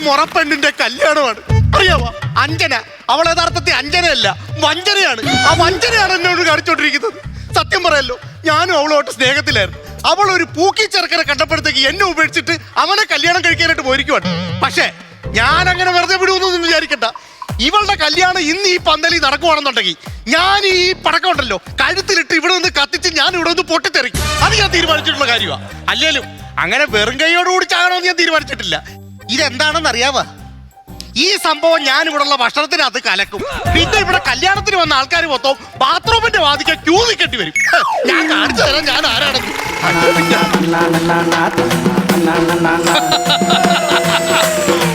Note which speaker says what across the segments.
Speaker 1: മുറപ്പെണ്ണിന്റെ കല്യാണമാണ്. അറിയാമോ? അഞ്ജന. അവൾ യഥാർത്ഥത്തിൽ അഞ്ജനയല്ല, വഞ്ചനയാണ്. ആ വഞ്ചനയാണ് എന്നോട് കാണിച്ചോണ്ടിരിക്കുന്നത്. സത്യം പറയല്ലോ, ഞാനും അവളോട്ട് സ്നേഹത്തിലായിരുന്നു. അവൾ ഒരു പൂക്കി ചെറുക്കനെ കണ്ടപ്പോഴത്തേക്ക് എന്നെ ഉപേക്ഷിച്ചിട്ട് അവനെ കല്യാണം കഴിക്കാനായിട്ട് പോയിരിക്കുവാണ്. പക്ഷേ ഞാൻ അങ്ങനെ വെറുതെ വിടുമെന്നൊന്നും വിചാരിക്കണ്ട. ഇവളുടെ കല്യാണം ഇന്ന് ഈ പന്തലിൽ നടക്കുവാണെന്നുണ്ടെങ്കിൽ ഞാൻ ഈ പടക്കം ഉണ്ടല്ലോ കഴുത്തിലിട്ട് ഇവിടെ നിന്ന് കത്തിച്ച് ഞാൻ ഇവിടെ നിന്ന് പൊട്ടിത്തെറിക്കും. അത് ഞാൻ തീരുമാനിച്ചിട്ടുള്ള കാര്യമാണ്. അല്ലേലും അങ്ങനെ വെറും കൈയോടുകൂടി ചാകണമെന്ന് ഞാൻ തീരുമാനിച്ചിട്ടില്ല. ഇതെന്താണെന്ന് അറിയാവോ? ഈ സംഭവം ഞാൻ ഇവിടെയുള്ള ഭക്ഷണത്തിനകത്ത് കലക്കും. പിന്നെ ഇവിടെ കല്യാണത്തിന് വന്ന ആൾക്കാർ മൊത്തം ബാത്റൂമിന്റെ വാതിക്ക് ക്യൂ നിൽക്കേണ്ടി വരും. ഞാൻ കാണിച്ചു തരാം ഞാൻ ആരാണെന്ന്.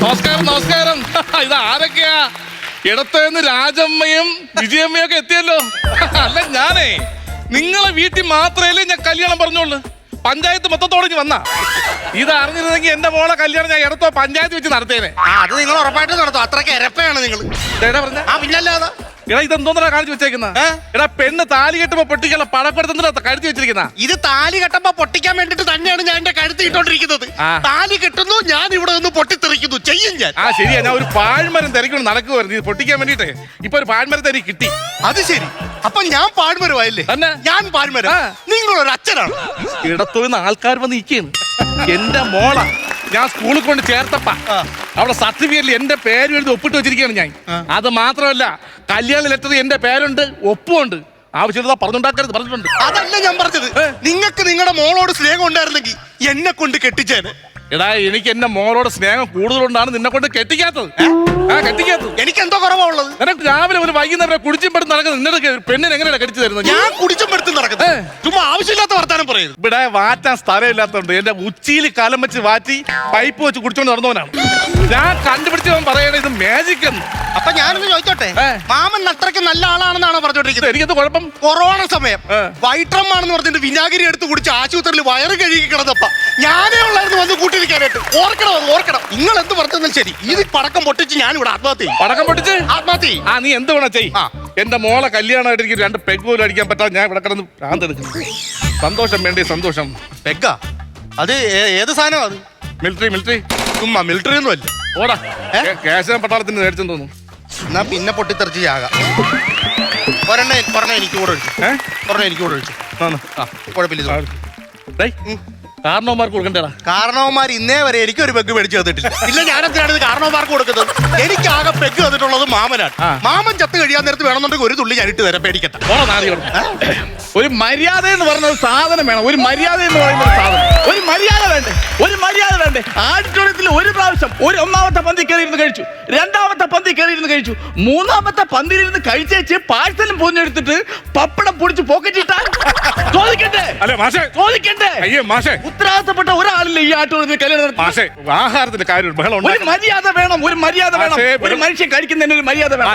Speaker 2: നമസ്കാരം നമസ്കാരം. ഇത് ആരൊക്കെയാ? ഇടത്തുനിന്ന് രാജമ്മയും വിജയമ്മയും ഒക്കെ എത്തിയല്ലോ. അല്ല ഞാനേ നിങ്ങളെ വീട്ടിൽ മാത്രമല്ലേ ഞാൻ കല്യാണം പറഞ്ഞോളൂ. പഞ്ചായത്ത് മൊത്തത്തോടെ വന്നാ ഇത് അറിഞ്ഞിരുന്നെങ്കിൽ എന്റെ മോളെ കല്യാണം ഞാൻ ഇടത്തോ പഞ്ചായത്ത് വെച്ച് നടത്തേനെ.
Speaker 1: അത് നിങ്ങൾ ഉറപ്പായിട്ട് നടത്തും. അത്രയ്ക്ക് ഇരപ്പയാണ് നിങ്ങൾ.
Speaker 2: പറഞ്ഞ
Speaker 1: പിന്നല്ലാതെ
Speaker 2: എടാ ഇതെന്തോന്നാ കാണിച്ചു വെച്ചേക്കുന്ന? എടാ പെണ്ണ് താലി കെട്ടുമ്പോ പൊട്ടിക്കാനുള്ള പടപ്പെടുത്തുന്ന കഴുത്തി വെച്ചിരിക്കുന്ന.
Speaker 1: ഇത് താലി കെട്ടുമ്പോ പൊട്ടിക്കാൻ വേണ്ടിട്ട് തന്നെയാണ് ഞാൻ എന്റെ കഴുത്തി ഇട്ടോണ്ടിരിക്കുന്നത്. താലി കെട്ടുന്നു, ഞാൻ ഇവിടെ നിന്ന് പൊട്ടിത്തെറിക്കുന്നു. ചെയ്യും ഞാൻ.
Speaker 2: ശരിയാ, ഞാൻ ഒരു പാഴ്മരം തിരക്കൊണ്ട് നടക്കുവായിരുന്നു ഇത് പൊട്ടിക്കാൻ വേണ്ടിട്ട്. ഇപ്പൊ ഒരു പാഴ്മരം തരി കിട്ടി.
Speaker 1: അത് ശരി. അപ്പൊ ഞാൻ പാഴ്മരമായില്ലേ? ഞാൻ പാഴ്മരം, നിങ്ങളൊരു അച്ഛനാണ്.
Speaker 2: ഇടത്തുനിന്ന് ആൾക്കാർ വന്ന് ഇരിക്കുന്നു. എന്റെ മോള ഞാൻ സ്കൂളിൽ കൊണ്ട് ചേർത്തപ്പ അവിടെ സർട്ടിഫിക്കറ്റിൽ എന്റെ പേര് എഴുതി ഒപ്പിട്ട് വെച്ചിരിക്കുകയാണ് ഞാൻ. അത് മാത്രമല്ല കല്യാണ ലെറ്റർ എന്റെ പേരുണ്ട്, ഒപ്പുണ്ട്. ആവശ്യമില്ല പറഞ്ഞുണ്ടാക്കരുത് പറഞ്ഞിട്ടുണ്ട്.
Speaker 1: അതല്ല ഞാൻ പറഞ്ഞത്. നിങ്ങൾക്ക് നിങ്ങളുടെ മോളോട് സ്നേഹം ഉണ്ടായിരുന്നെങ്കിൽ എന്നെ കൊണ്ട് കെട്ടിച്ചേന്.
Speaker 2: എടാ എനിക്ക് എന്റെ മോളോട് സ്നേഹം കൂടുതലുകൊണ്ടാണ് നിന്നെ കൊണ്ട് കെട്ടിക്കാത്തത്. കെട്ടിക്കാത്തത്
Speaker 1: എനിക്ക് എന്തോ കുറവുള്ളത്.
Speaker 2: നിനക്ക് രാവിലെ ഒരു വൈകുന്നേരം കുടിച്ചും പെടുത്ത് നടക്കുന്നത് നിന്റെ പെണ്ണിന് എങ്ങനെയാണ് കടിച്ചു തരുന്നത്?
Speaker 1: ഞാൻ കുടിച്ചും പെടുത്തും നടക്കുന്നത്. ചുമ്മാ ആവശ്യമില്ലാത്ത വർത്താനം പറയുന്നത്.
Speaker 2: ഇവിടെ വാറ്റാൻ സ്ഥലമില്ലാത്തതുകൊണ്ട് എന്റെ ഉച്ചിയിൽ കാലം വെച്ച് വാറ്റി പൈപ്പ് വെച്ച് കുടിച്ചോണ്ട് നടന്നവനാണ് ഞാൻ. കണ്ടുപിടിച്ചവൻ പറയണ ഇത് മാജിക് എന്ന്.
Speaker 1: അപ്പൊ ഞാനൊന്ന് ചോദിച്ചോട്ടെ, മാമൻ അത്രയ്ക്ക് നല്ല ആളാണെന്നാണ് പറഞ്ഞോണ്ടിരിക്കുന്നത്.
Speaker 2: എനിക്കത് കുഴപ്പം.
Speaker 1: കൊറോണ സമയം വൈറ്റമാണെന്ന് പറഞ്ഞിട്ട് വിനാഗിരി എടുത്ത് കുടിച്ച് ആശുപത്രിയിൽ വയറ് കഴുകി കിടന്നപ്പ ഞാനേ ഉള്ളായിരുന്നു വന്ന് കൂട്ടിരിക്കാനായിട്ട്. ഓർക്കണം. നിങ്ങൾ എന്ത് പറഞ്ഞാലും ശരി, ഇത് പടക്കം പൊട്ടിച്ച് ഞാൻ ഇവിടെ ആത്മഹത്യ ചെയ്യും.
Speaker 2: പടക്കം പൊട്ടിച്ച്
Speaker 1: ആത്മഹത്യ?
Speaker 2: നീ എന്ത് വേണം ചെയ്. എന്റെ മോളെ കല്യാണമായിട്ട് എനിക്ക് 2 പെഗ് പോലും അടിക്കാൻ പറ്റാതെ ഞാൻ ഇവിടെ കിടന്ന് ഭ്രാന്തെടുക്കുന്നു. സന്തോഷം വേണ്ടേ സന്തോഷം.
Speaker 1: പെഗ്ഗാ? അത് ഏത് സാധനം? അത്
Speaker 2: മിലിറ്ററി.
Speaker 1: ചുമ്മാ മിലിറ്ററി ഒന്നും അല്ല.
Speaker 2: ഓടാ കേശവ പട്ടാളത്തിന് മേടിച്ചെന്ന് തോന്നുന്നു.
Speaker 1: എന്നാ പിന്നെ പൊട്ടിത്തെറിച്ച് ചാകാം. ഒരെണ്ണ എനിക്ക് കൂടെ ഒഴിച്ചു. കുഴപ്പമില്ല.
Speaker 2: കാരണവന്മാർക്ക് കൊടുക്കണ്ടേടാ.
Speaker 1: കാരണവന്മാർ ഇന്നേ വരെ എനിക്ക് ഒരു പെഗ് മേടിച്ചു തന്നിട്ടില്ല. ഇല്ല, ഞാനെന്തിനാണ് ഇത് കാരണവന്മാർക്ക് കൊടുക്കുന്നത്? എനിക്ക് ആകെ പെഗ് തന്നിട്ടുള്ളത് മാമനാണ്. മാമൻ ചത്ത് കഴിയാൻ നേരത്ത് വേണമെന്നുണ്ടെങ്കിൽ ഒരു തുള്ളി ഞാനിട്ട് തരാം, പേടിക്കട്ടെ.
Speaker 2: ഒരു മര്യാദ എന്ന് പറഞ്ഞ സാധനം വേണം. ഒരു മര്യാദ എന്ന് പറയുന്ന സാധനം. ഒരു മര്യാദ വേണ്ടേ? ആഡിറ്റോറിയത്തിൽ ഒരു പ്രാവശ്യം ഒന്നാമത്തെ പന്തി കയറിയിരുന്ന് കഴിച്ചു, 2ാമത്തെ പന്തി കയറിയിരുന്ന് കഴിച്ചു, 3ാമത്തെ പന്തിയിലിരുന്ന് കഴിച്ചേച്ച് പാഴ്സലും പൊഞ്ഞെടുത്തിട്ട് പപ്പടം പൊടിച്ച് പോക്കറ്റിട്ടാൽ ചോദിക്കട്ടെ? അയ്യോ മാഷേ, ഉത്തരവാദിത്തപ്പെട്ട ഒരാളില്ല ഈ ആട്ടോറിയത്തിൽ കല്യാണം. ആഹാരത്തിന്റെ കാര്യം ഒരു മര്യാദ വേണം. ഒരു മനുഷ്യൻ കഴിക്കുന്നതിന് ഒരു മര്യാദ വേണം.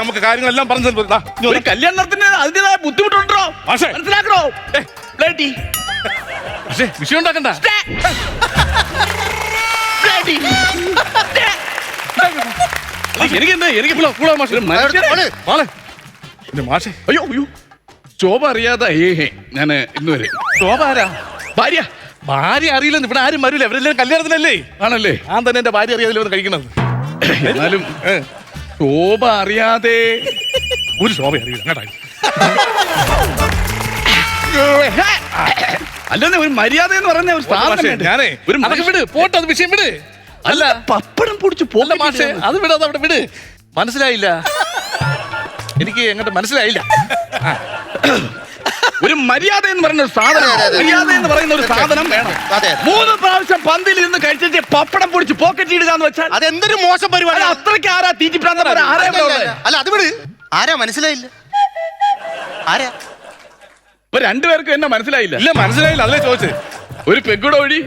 Speaker 2: നമുക്ക് കാര്യങ്ങളെല്ലാം പറഞ്ഞു. ഒരു കല്യാണത്തിന് അതിൻ്റെതായ ബുദ്ധിമുട്ടുണ്ടോ മനസ്സിലാക്കണോ? വിഷയം ഉണ്ടാക്കണ്ട.
Speaker 3: അയ്യോ ശോഭ അറിയാതെ ഞാൻ ഇന്ന് വരെ.
Speaker 2: ശോഭ ആരാ? ഭാര്യ അറിയില്ലെന്ന് ഇവിടെ ആരും വരില്ല. ഇവരെല്ലാം കല്യാണത്തിനല്ലേ?
Speaker 3: ആണല്ലേ?
Speaker 2: ഞാൻ തന്നെ എന്റെ ഭാര്യ അറിയാതെ കഴിക്കണത്.
Speaker 3: എന്നാലും ശോഭ അറിയാതെ
Speaker 2: ഒരു ശോഭ അറിയില്ല.
Speaker 3: അല്ലെന്നെ ഒരു മര്യാദ എന്ന് പറഞ്ഞ ഒരു സാധനം.
Speaker 2: ഞാനേ ഒരു വിട് പോട്ടെ, അത് വിഷയം വിട്.
Speaker 3: അല്ല പപ്പടം പൊടിച്ചു
Speaker 2: പോല്ല മാഷേ, അത് വിട്, അത് അവിടെ വിട്. മനസ്സിലായില്ല എനിക്ക്, എങ്ങോട്ട് മനസ്സിലായില്ല.
Speaker 3: ഒരു മര്യാദ എന്ന് പറയുന്ന ഒരു സാധനം, വേണം. 3 പ്രാവശ്യം പന്തിൽ നിന്ന് കഴിച്ചിട്ട് പപ്പടം പൊടിച്ച് പോക്കറ്റ് ഇടുക എന്ന് വെച്ചാൽ
Speaker 1: അതെന്തൊരു മോശം പരിപാടി.
Speaker 3: അത്രയ്ക്ക് ആരാ തീറ്റിപ്രാന്തം?
Speaker 1: അല്ല അത് വിട്. ആരാ? മനസ്സിലായില്ല. ആരാ?
Speaker 3: ഇപ്പൊ 2 പേർക്കും എന്നെ മനസ്സിലായില്ല.
Speaker 2: ഇല്ല മനസ്സിലായില്ല, അതല്ലേ ചോദിച്ചത്.
Speaker 3: ഒരു പെഗ്ഗുടെ വഴി.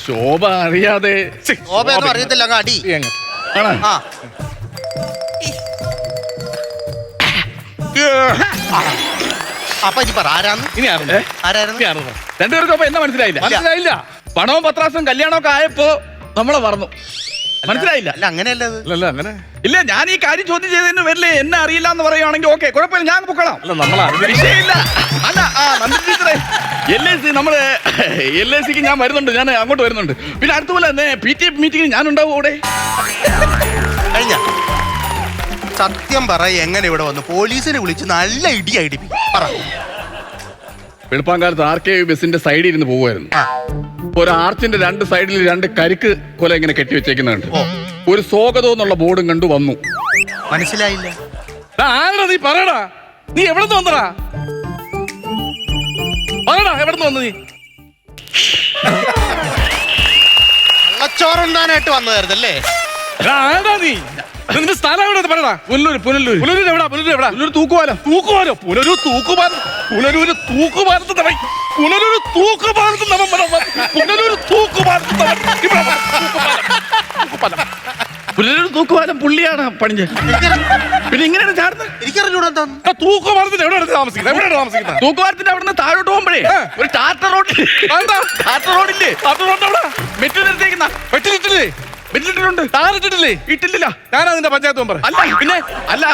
Speaker 3: ശോഭ അറിയാതെ.
Speaker 1: ശോഭയൊന്നും അറിയത്തില്ല. അടി അപ്പൊ ഇനി പറ ആരാന്ന്?
Speaker 2: ഇനി
Speaker 1: ആരായിരുന്നു?
Speaker 3: 2 പേർക്കും അപ്പൊ എന്നെ മനസ്സിലായില്ല. പണവും പത്രാസും കല്യാണമൊക്കെ ആയപ്പോ നമ്മളെ മറന്നു. മനസ്സിലായില്ല?
Speaker 1: അല്ല അങ്ങനെയല്ല.
Speaker 2: അങ്ങനെ
Speaker 3: ഇല്ല, ഞാൻ ഈ കാര്യം ചോദ്യം ചെയ്തതിന് വരില്ലേ എന്നെ അറിയില്ല എന്ന് പറയുവാണെങ്കിൽ ഓക്കെ, കുഴപ്പമില്ല, ഞാൻ പൊക്കണം.
Speaker 2: അല്ല നമ്മളെ
Speaker 3: വിഷയമില്ല. അല്ല നന്ദി ടീച്ചറെ
Speaker 2: LIC നമ്മള് LICക്ക് ഞാൻ വരുന്നുണ്ട്, ഞാൻ അങ്ങോട്ട് വരുന്നുണ്ട്. പിന്നെ അടുത്തുപോലെ തന്നെ PTA മീറ്റിംഗിൽ ഞാൻ ഉണ്ടാവും അവിടെ.
Speaker 1: കഴിഞ്ഞ സത്യം പറ, എങ്ങനെ ഇവിടെ വന്നു? പോലീസിനെ വിളിച്ച് നല്ല ഇടി അടിപ്പിക്കും. പറ.
Speaker 2: വെളുപ്പാങ്കാലത്ത് RK ബസിന്റെ സൈഡിൽ ഇരുന്ന് പോകുമായിരുന്നു. ഒരു ആർച്ചിന്റെ രണ്ട് സൈഡിൽ രണ്ട് കരിക്ക് കൊല ഇങ്ങനെ കെട്ടി വെച്ചേക്കുന്നുണ്ട്. ഒരു സ്വാഗതം എന്നുള്ള ബോർഡും കണ്ടു വന്നു.
Speaker 1: മനസ്സിലായില്ല.
Speaker 3: ആരാ നീ? പറയടാ, നീ എവിടെ നിന്ന് വന്നടാ? പറയടാ, എവിടെ നിന്ന് വന്നു നീ?
Speaker 1: കള്ളച്ചോറുണ്ടാനായിട്ട് വന്നതായിരുന്നല്ലേ?
Speaker 3: ആരാ നീ? നിന്റെ സ്ഥലം എവിടെ? പറയടാ.
Speaker 2: പുനലൂർ പുനലൂർ
Speaker 3: പുനലൂർ എവിടാ? പുനലൂർ എവിടാ?
Speaker 2: പുനലൂർ തൂക്കുവാലം.
Speaker 3: തൂക്കുപാലോ? പുനലൂർ തൂക്കുപാലം. പുനലൂര് തൂക്കുപാലത്ത് തവൻ. പുനലൂര് തൂക്കുപാലത്ത് നവൻ. പുനലൂര് തൂക്കുപാലത്ത് തവൻ. ഇവിടെ വാ, തൂക്കുപാലം.
Speaker 2: പുനലൂർ തൂക്കുവാലം പുള്ളിയാണ് പണിഞ്ഞ്. പിന്നെ ഇങ്ങനെയാണ് ചാടുന്നത്.
Speaker 1: എനിക്കറിഞ്ഞൂടാ എന്താന്ന്.
Speaker 3: ആ തൂക്കുപാലത്തിന് എവിടെയാണ് താമസിക്കുന്നത്? എവിടെയാണ് താമസിക്കുന്നത്?
Speaker 2: തൂക്കുവാലത്തിന്റെ അവിടെ നിന്ന് താഴോട്ട് പോകുമ്പോഴേ ഒരു ടാറ്റർ റോഡ്.
Speaker 3: എന്താ
Speaker 2: ടാറ്റർ റോഡില്ലേ?
Speaker 3: അതുകൊണ്ട് അവിടെ
Speaker 2: മെറ്റിലിട്ടേക്കുന്ന
Speaker 3: വെട്ടിലിട്ടില്ലേ?
Speaker 2: മെറ്റിലിട്ടുണ്ട്.
Speaker 3: താറിട്ടിട്ടില്ലേ?
Speaker 2: ഇട്ടില്ല.
Speaker 3: ഞാനാ നിന്റെ പഞ്ചായത്ത് മെമ്പർ.
Speaker 2: അല്ല പിന്നെ അല്ല,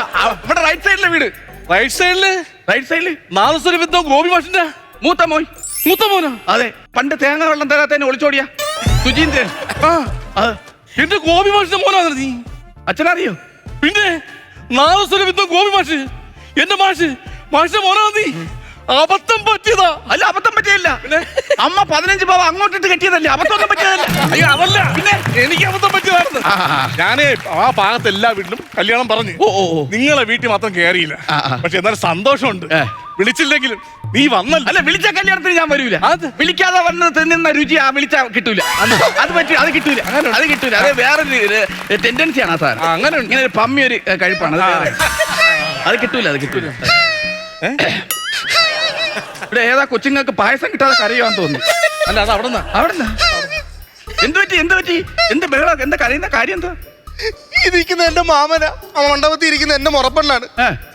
Speaker 2: ഇവിടെ റൈറ്റ് സൈഡിലെ വീട്.
Speaker 3: റൈറ്റ് സൈഡില്
Speaker 2: റൈറ്റ് സൈഡില്
Speaker 3: നാദസ്വര വിദ്വാൻ ഗോപി മാഷിന്റെ
Speaker 2: മൂത്ത മോൻ.
Speaker 3: മൂത്ത മോനോ?
Speaker 2: അതെ, പണ്ട് തേങ്ങ വെള്ളം തരാത്തന്നെ ഒളിച്ചോടിയ സുജീന്ദ്രൻ.
Speaker 3: ആ, എന്റെ ഗോപി മാഷിന്റെ മോനാണ് നീ.
Speaker 2: അച്ഛനറിയോ?
Speaker 3: പിന്നെ നാദസ്വര വിദ്വാൻ ഗോപി മാഷ് എന്റെ മാഷിന്റെ മോനാണ് നീ. അബദ്ധം പറ്റിയതാ.
Speaker 2: അല്ല, അബദ്ധം പറ്റിയല്ല. അമ്മ 15 പവ അങ്ങോട്ടിട്ട് കെട്ടിയതല്ലേ, അബദ്ധം പറ്റിയതല്ല.
Speaker 3: അയ്യോ അതല്ല, പിന്നെ എനിക്ക് അബദ്ധം പറ്റിയതായിരുന്നു. ഞാനേ ആ ഭാഗത്ത് എല്ലാ വീട്ടിലും കല്യാണം പറഞ്ഞു. നിങ്ങളെ വീട്ടിൽ മാത്രം കയറിയില്ല. പക്ഷെ എന്നാലും സന്തോഷമുണ്ട്. വിളിച്ചില്ലെങ്കിലും നീ വന്നല്ല.
Speaker 2: അല്ല, വിളിച്ച കല്യാണത്തിന് ഞാൻ വരൂല. വിളിക്കാതെ വന്ന് തിന്നുന്ന രുചി ആ വിളിച്ച കിട്ടൂല. അത് പറ്റി, അത് കിട്ടൂല. അത് കിട്ടൂല. അത് വേറൊരു ടെൻഡൻസിയാണ് ആ സാധനം.
Speaker 3: അങ്ങനെ
Speaker 2: ഇങ്ങനെ ഒരു പമ്മി ഒരു കഴിപ്പാണ്. അത് കിട്ടൂല, അത് കിട്ടൂല. ഇവിടെ ഏതാ കൊച്ചുങ്ങൾക്ക് പായസം കിട്ടാതെ കരയുവാന്ന് തോന്നുന്നു.
Speaker 3: അല്ല, അത് അവിടെ
Speaker 2: എന്ത് പറ്റി? എന്ത് ബഹളം? എന്താ കരയുന്ന കാര്യം? എന്താ
Speaker 1: ഇരിക്കുന്ന എന്റെ മാമന, ആ മണ്ഡപത്തിൽ ഇരിക്കുന്ന എന്റെ മുറപ്പെണ്ണാണ്.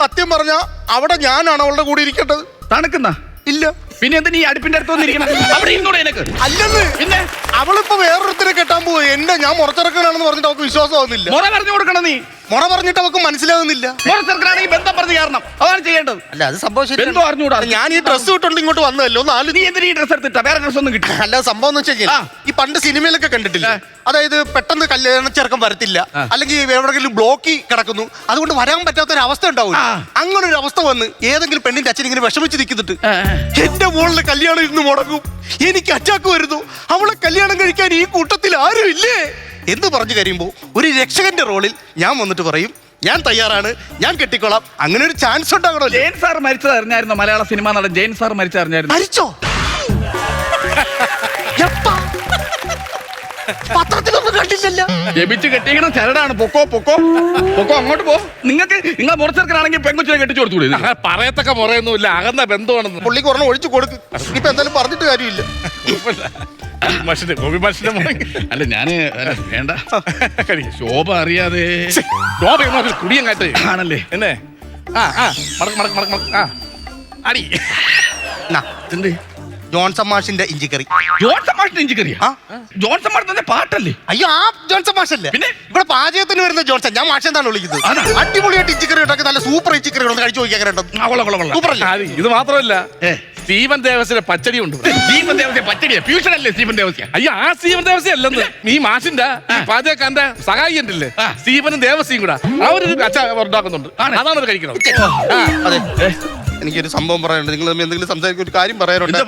Speaker 1: സത്യം പറഞ്ഞ അവിടെ ഞാനാണ് അവളുടെ കൂടെ ഇരിക്കേണ്ടത്.
Speaker 2: തണുക്കുന്ന
Speaker 1: ഇല്ല.
Speaker 2: പിന്നെ എന്തിനാ ഈ അടുപ്പിന്റെ അടുത്ത് വന്നിരിക്കണം? അവിടെ ഇരുന്നൂടെ എനിക്ക്.
Speaker 1: അല്ലെന്ന്. പിന്നെ അവളിപ്പോ വേറൊരുത്തരെ കെട്ടാൻ പോയി. ഞാൻ മുറച്ചെറുക്കനാണെന്ന് പറഞ്ഞിട്ട് അവൾക്ക് വിശ്വാസമാവുന്നില്ല.
Speaker 2: മുറ പറഞ്ഞു കൊടുക്കണം നീ.
Speaker 1: മുറ പറഞ്ഞിട്ട് അവൾക്ക് മനസ്സിലാവുന്നില്ല.
Speaker 2: മുറച്ചെറുക്കനാണെങ്കിൽ ബന്ധം പറഞ്ഞു കാരണം അതാണ് ചെയ്യേണ്ടത്.
Speaker 1: അല്ല, അത് സംഭവം
Speaker 2: ബന്ധം അറിഞ്ഞൂടാ.
Speaker 1: ഞാൻ ഈ ഡ്രസ്സ് ഇട്ടുകൊണ്ട് ഇങ്ങോട്ട് വന്നല്ലോ.
Speaker 2: നീ എന്തിനാ ഈ ഡ്രസ് എടുത്തിട്ടാ? വേറെ ഡ്രസ് ഒന്നും കിട്ടും.
Speaker 1: അല്ല, സംഭവം എന്ന് വെച്ച് കഴിഞ്ഞാൽ ഈ പണ്ട് സിനിമയിലൊക്കെ കണ്ടിട്ടില്ല. അതായത് പെട്ടെന്ന് കല്യാണ ചെറുക്കം വരത്തില്ല, അല്ലെങ്കിൽ എവിടെയെങ്കിലും ബ്ലോക്കി കിടക്കുന്നു, അതുകൊണ്ട് വരാൻ പറ്റാത്ത ഒരു അവസ്ഥ ഉണ്ടാവും. അങ്ങനെ ഒരു അവസ്ഥ വന്ന് ഏതെങ്കിലും പെണ്ണിന്റെ അച്ഛൻ ഇങ്ങനെ വിഷമിച്ച് നിൽക്കുന്നുണ്ട്. എന്റെ മോളിലെ കല്യാണം ഇരുന്ന് മുടങ്ങും, എനിക്ക് അറ്റാക്ക് വരുന്നു, അവളെ കല്യാണം കഴിക്കാൻ ഈ കൂട്ടത്തിൽ ആരും ഇല്ലേ എന്ന് പറഞ്ഞു കഴിയുമ്പോൾ ഒരു രക്ഷകന്റെ റോളിൽ ഞാൻ വന്നിട്ട് പറയും, ഞാൻ തയ്യാറാണ്, ഞാൻ കെട്ടിക്കോളാം. അങ്ങനെ ഒരു ചാൻസ് ഉണ്ടാകണോ?
Speaker 2: ജയൻ സാർ മരിച്ചത് അറിഞ്ഞായിരുന്നു? മലയാള സിനിമ നടൻ ജയൻ സാർ മരിച്ചറിഞ്ഞായിരുന്നു?
Speaker 1: മരിച്ചോ? പത്രത്തിലൊന്നും കണ്ടില്ലല്ലോ.
Speaker 2: ജപിച്ച് കെട്ടിക്കണം ചരടാണ്. പൊക്കോ അങ്ങോട്ട് പോ. നിങ്ങൾ മുറച്ചെറുക്കനാണെങ്കിൽ പെങ്കൊച്ചിനെ കെട്ടിച്ചു കൊടുത്തൂടെ?
Speaker 3: പറയത്തക്ക മുറയൊന്നുമില്ല, അകന്ന ബന്ധമാണെന്ന്.
Speaker 1: പുള്ളിക്ക് ഒരെണ്ണം ഒഴിച്ചു കൊടുക്ക്. ഇപ്പൊ എന്തായാലും പറഞ്ഞിട്ട് കാര്യമില്ല.
Speaker 3: ഗോപി മാഷിന്റെ മോൻ.
Speaker 2: അല്ല, ഞാന് വേണ്ട, ശോഭ അറിയാതെ.
Speaker 3: ശോഭ കുടിയങ്ങാട്ട്
Speaker 2: ആണല്ലേ
Speaker 3: എന്നെ. മടക്ക് അടി.
Speaker 2: എന്ത്?
Speaker 1: ജോൺസൺ മാഷിന്റെ ഇഞ്ചിക്കറി.
Speaker 2: ജോൺസൺ മാഷിന്റെ ഇഞ്ചിക്കറിയാ? ജോൺസൺ മാഷിന്റെ പാട്ടല്ലേ?
Speaker 1: അയ്യോ, ആ ജോൺസൺ മാഷല്ലേ?
Speaker 2: പിന്നെ
Speaker 1: ഇവിടെ പാചകത്തിന് വരുന്ന ജോൺസൺ. ഞാൻ മാഷ് എന്താണ് വിളിക്കുന്നത്. അടിപൊളിയായിട്ട് ഇഞ്ചിക്കറി ഉണ്ടാക്കി, നല്ല സൂപ്പർ ഇഞ്ചിക്കറി ഒന്ന് കഴിച്ചു നോക്കിയാൽ സൂപ്പറല്ലേ?
Speaker 3: ഇത് മാത്രമല്ല, സ്റ്റീവൻ ദേവസിന്റെ പച്ചടി ഉണ്ട്.
Speaker 2: സ്റ്റീവൻ ദേവസ്യ പച്ചടിയാ? ഫ്യൂഷൻ അല്ലേ സ്റ്റീവൻ ദേവസ്യ?
Speaker 3: അയ്യോ, ആ സ്റ്റീവൻ ദേവസ്യ അല്ലെന്ന്. നീ മാഷിന്റെ പാചകക്കാരന്റെ സഹായി ഉണ്ടല്ലേ, സ്റ്റീവനും ദേവസ്യയും കൂടെ അവരൊരു അച്ചാർ ഉണ്ടാക്കുന്നുണ്ട്. അതാണ് അത് കഴിക്കണം.
Speaker 1: അതെ, എനിക്കൊരു സംഭവം പറയാനുണ്ട്. നിങ്ങൾ എന്തെങ്കിലും സംസാരിക്കുന്ന ഒരു കാര്യം പറയാനുണ്ട്.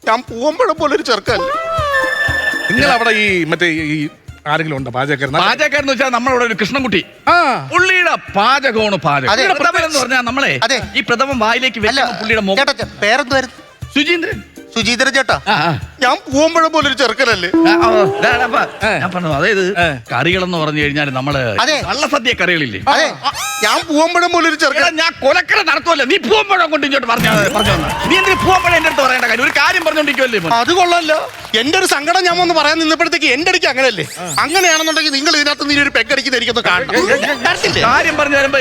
Speaker 1: ഞാൻ പൂവമ്പഴം പോലെ ഒരു ചെറുക്കല്ലേ.
Speaker 3: നിങ്ങൾ അവിടെ ഈ മറ്റേ ഈ ആരെങ്കിലും ഉണ്ടോ
Speaker 2: പാചകക്കാരെന്ന് വെച്ചാൽ നമ്മളവിടെ ഒരു കൃഷ്ണൻകുട്ടി, പുള്ളിയുടെ പാചകമാണ് പാചകം. പ്രഥമൻ എന്ന് പറഞ്ഞാൽ നമ്മളെ ഈ പ്രഥമം വായിലേക്ക് പുള്ളിയുടെ മുഖം.
Speaker 1: പേരെന്തായിരുന്നു?
Speaker 2: സുജീന്ദ്രൻ.
Speaker 1: സുജീന്ദ്രൻ ചേട്ടാ, ഞാൻ പൂവമ്പഴം പോലെ ഒരു ചെറുക്കനല്ലേ.
Speaker 2: ഞാൻ പറഞ്ഞു, അതായത് കറികളെന്ന് പറഞ്ഞു കഴിഞ്ഞാൽ നമ്മള് കള്ളസദ്യ കറികളില്ലേ,
Speaker 1: ഞാൻ പൂവമ്പഴം പോലെ ഒരു ചെറുക്കൻ.
Speaker 2: ഞാൻ കൊലക്കട നടത്തുമല്ലോ, നീ പൂവമ്പഴം കൊണ്ട് ഇങ്ങോട്ട് പറഞ്ഞു നീ എന്തിന് പൂവമ്പഴം എന്റെ അടുത്ത് പറയേണ്ട കാര്യം? ഒരു കാര്യം പറഞ്ഞോണ്ടിരിക്കുമല്ലേ?
Speaker 1: അത് കൊള്ളല്ലോ. എന്റെ ഒരു സങ്കടം ഞാൻ ഒന്ന് പറയാൻ നിന്നപ്പോഴത്തേക്ക് എന്റെ അടിക്ക് അങ്ങനെയല്ലേ. അങ്ങനെയാണെന്നുണ്ടെങ്കിൽ നിങ്ങൾ ഇതിനകത്ത് നീ ഒരു പെക്കടിക്കുന്ന എനിക്കൊന്ന് കാണണം.
Speaker 2: കാര്യം പറഞ്ഞു വരുമ്പോ